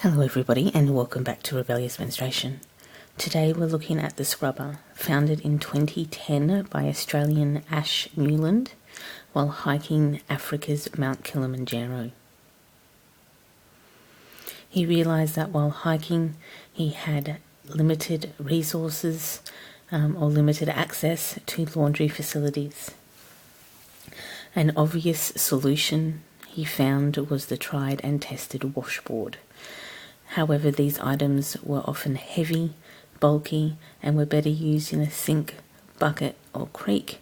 Hello everybody and welcome back to Rebellious Menstruation. Today we're looking at the Scrubba, founded in 2010 by Australian Ash Newland while hiking Africa's Mount Kilimanjaro. He realised that while hiking he had limited resources or limited access to laundry facilities. An obvious solution he found was the tried and tested washboard. However, these items were often heavy, bulky, and were better used in a sink, bucket, or creek,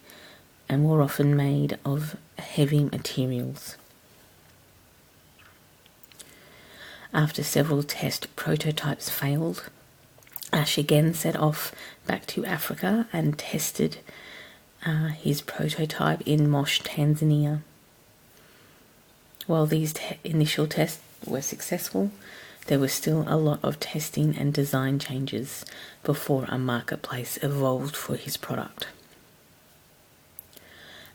and were often made of heavy materials. After several test prototypes failed, Ash again set off back to Africa and tested his prototype in Mosh, Tanzania. While these initial tests were successful, there was still a lot of testing and design changes before a marketplace evolved for his product.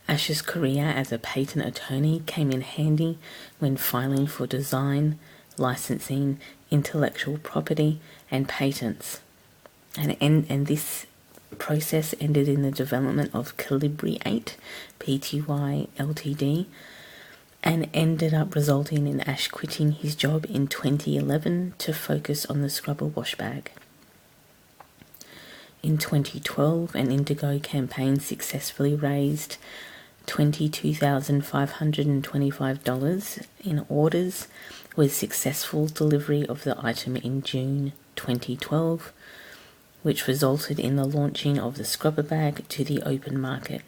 Ash's career as a patent attorney came in handy when filing for design, licensing, intellectual property, and patents. And this process ended in the development of Calibri 8 Pty Ltd, and ended up resulting in Ash quitting his job in 2011 to focus on the Scrubba wash bag. In 2012, an Indigo campaign successfully raised $22,525 in orders, with successful delivery of the item in June 2012, which resulted in the launching of the Scrubba Bag to the open market.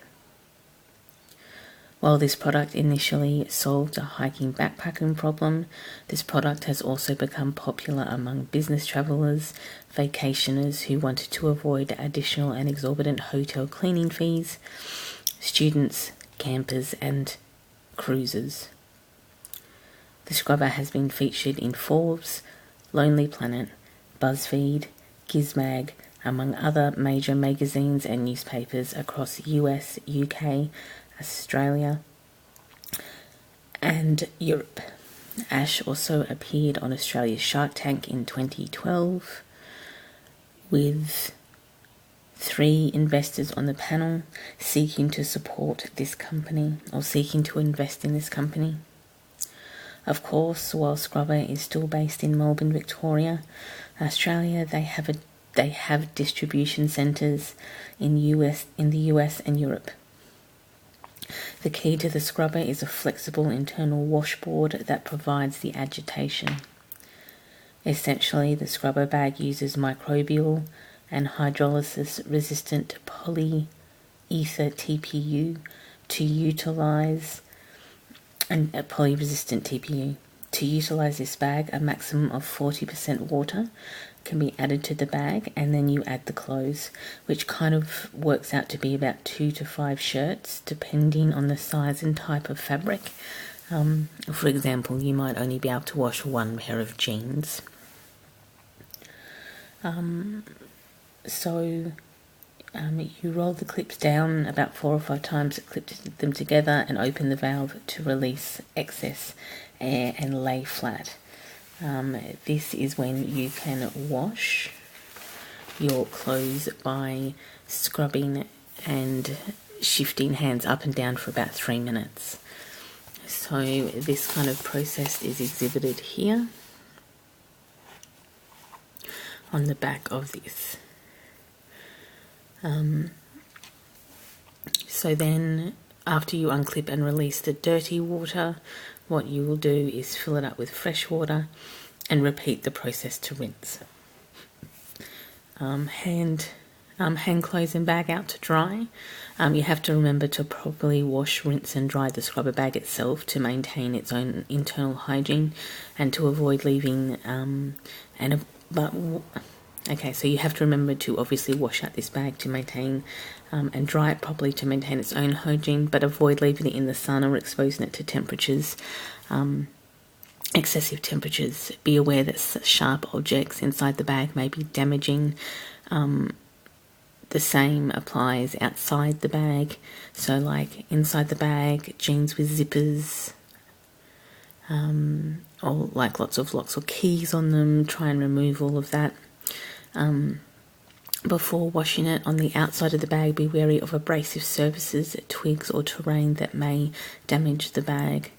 While this product initially solved a hiking backpacking problem, this product has also become popular among business travellers, vacationers who wanted to avoid additional and exorbitant hotel cleaning fees, students, campers, and cruisers. The Scrubba has been featured in Forbes, Lonely Planet, BuzzFeed, Gizmag, among other major magazines and newspapers across US, UK, Australia, and Europe. Ash also appeared on Australia's Shark Tank in 2012 with 3 investors on the panel seeking to support this company or seeking to invest in this company. Of course, while Scrubba is still based in Melbourne, Victoria, Australia, they have distribution centres in the US and Europe. The key to the Scrubba is a flexible internal washboard that provides the agitation. Essentially, the Scrubba bag uses microbial and hydrolysis-resistant polyether TPU to utilize To utilize this bag, a maximum of 40% water can be added to the bag, and then you add the clothes, which kind of works out to be about 2 to 5 shirts, depending on the size and type of fabric. For example, you might only be able to wash 1 pair of jeans. You roll the clips down about 4 or 5 times, clip them together, and open the valve to release excess air and lay flat. This is when you can wash your clothes by scrubbing and shifting hands up and down for about 3 minutes. So this kind of process is exhibited here on the back of this. So then, after you unclip and release the dirty water, what you will do is fill it up with fresh water and repeat the process to rinse. Hand clothes and bag out to dry. You have to remember to properly wash, rinse and dry the Scrubba bag itself to maintain its own internal hygiene and to avoid leaving so you have to remember to obviously wash out this bag to maintain and dry it properly to maintain its own hygiene, but avoid leaving it in the sun or exposing it to temperatures, excessive temperatures. Be aware that sharp objects inside the bag may be damaging. The same applies outside the bag, so like inside the bag, jeans with zippers, or like lots of locks or keys on them. Try and remove all of that. Before washing it, on the outside of the bag, be wary of abrasive surfaces, twigs or terrain that may damage the bag.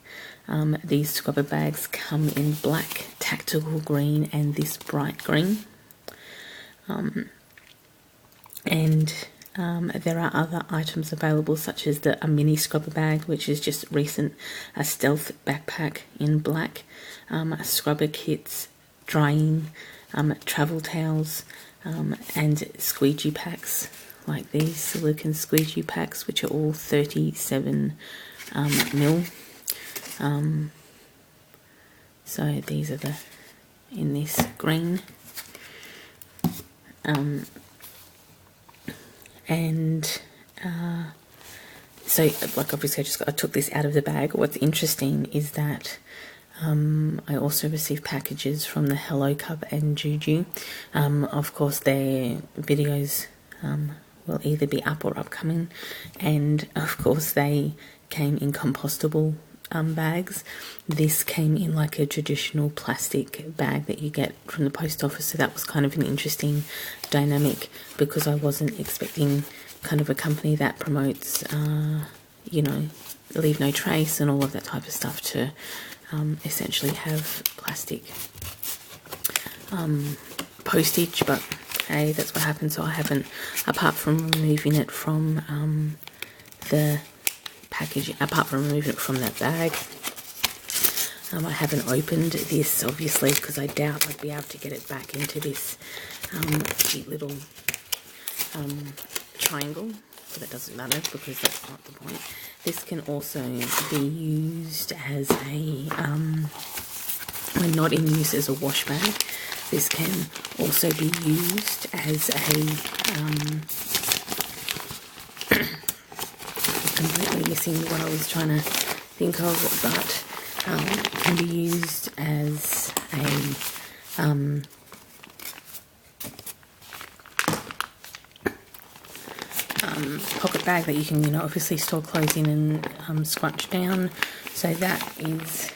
These scrubber bags come in black, tactical green and this bright green. There are other items available, such as a mini scrubber bag, which is just recent, a stealth backpack in black, scrubber kits, drying, travel towels, and squeegee packs, like these silicone squeegee packs, which are all 37 mil. So these are in this green. So like obviously I took this out of the bag. What's interesting is that I also received packages from the Hello Cup and Juju. Of course their videos will either be up or upcoming, and of course they came in compostable bags. This came in like a traditional plastic bag that you get from the post office, so that was kind of an interesting dynamic, because I wasn't expecting kind of a company that promotes you know, leave no trace and all of that type of stuff to essentially have plastic postage. But hey, that's what happened. So I haven't, apart from removing it from the packaging, apart from removing it from that bag, I haven't opened this obviously, because I doubt I'd be able to get it back into this cute little triangle, but that doesn't matter because that's not the point. This can also be used as a, when not in use as a wash bag, this can also be used as a, completely missing what I was trying to think of, but can be used as a pocket bag that you can, you know, obviously store clothes in and scrunch down. So that is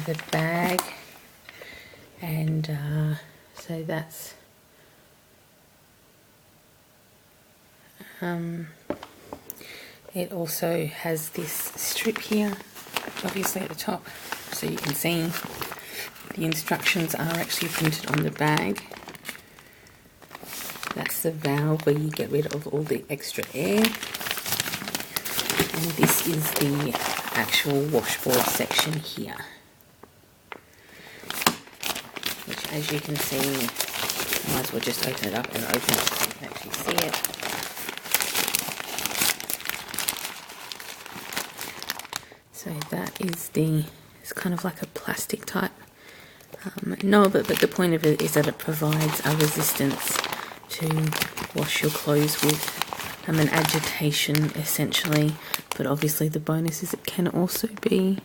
the bag, and so that's it also has this strip here, obviously at the top, so you can see the instructions are actually printed on the bag. That's the valve where you get rid of all the extra air. And this is the actual washboard section here, which, as you can see, I might as well just open it up and open it so you can actually see it. So that is it's kind of like a plastic type. But the point of it is that it provides a resistance to wash your clothes with, an agitation essentially, but obviously the bonus is it can also be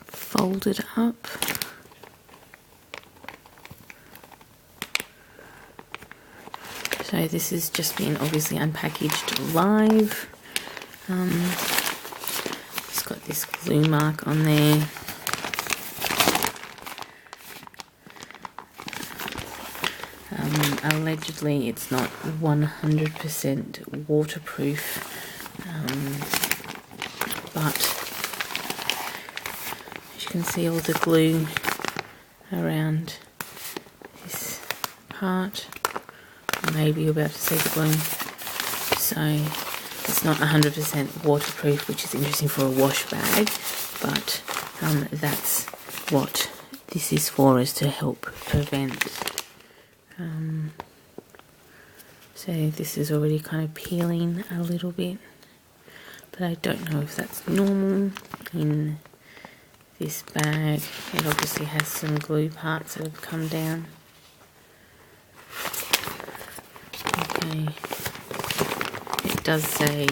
folded up. So this has just been obviously unpackaged live. It's got this glue mark on there. Allegedly it's not 100% waterproof, but as you can see all the glue around this part. Maybe you're about to see the glue. So it's not 100% waterproof, which is interesting for a wash bag, but that's what this is for, is to help prevent. So this is already kind of peeling a little bit, but I don't know if that's normal in this bag. It obviously has some glue parts that have come down. Okay, it does say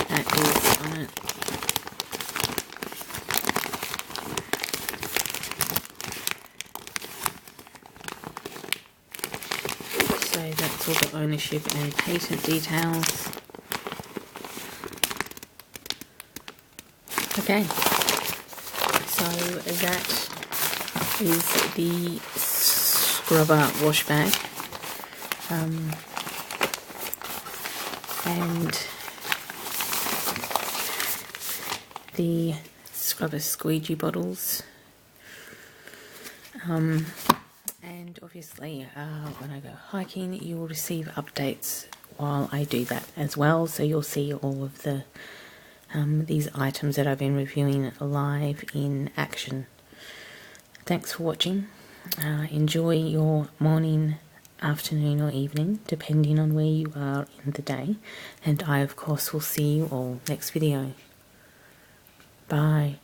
that is on it. So that's all the ownership and patent details. Okay, So that is the Scrubba wash bag. And the Scrubba squeegee bottles. And obviously when I go hiking, you will receive updates while I do that as well, so you'll see all of the these items that I've been reviewing live in action. Thanks for watching. Enjoy your morning, afternoon or evening, depending on where you are in the day, and I of course will see you all next video. Bye.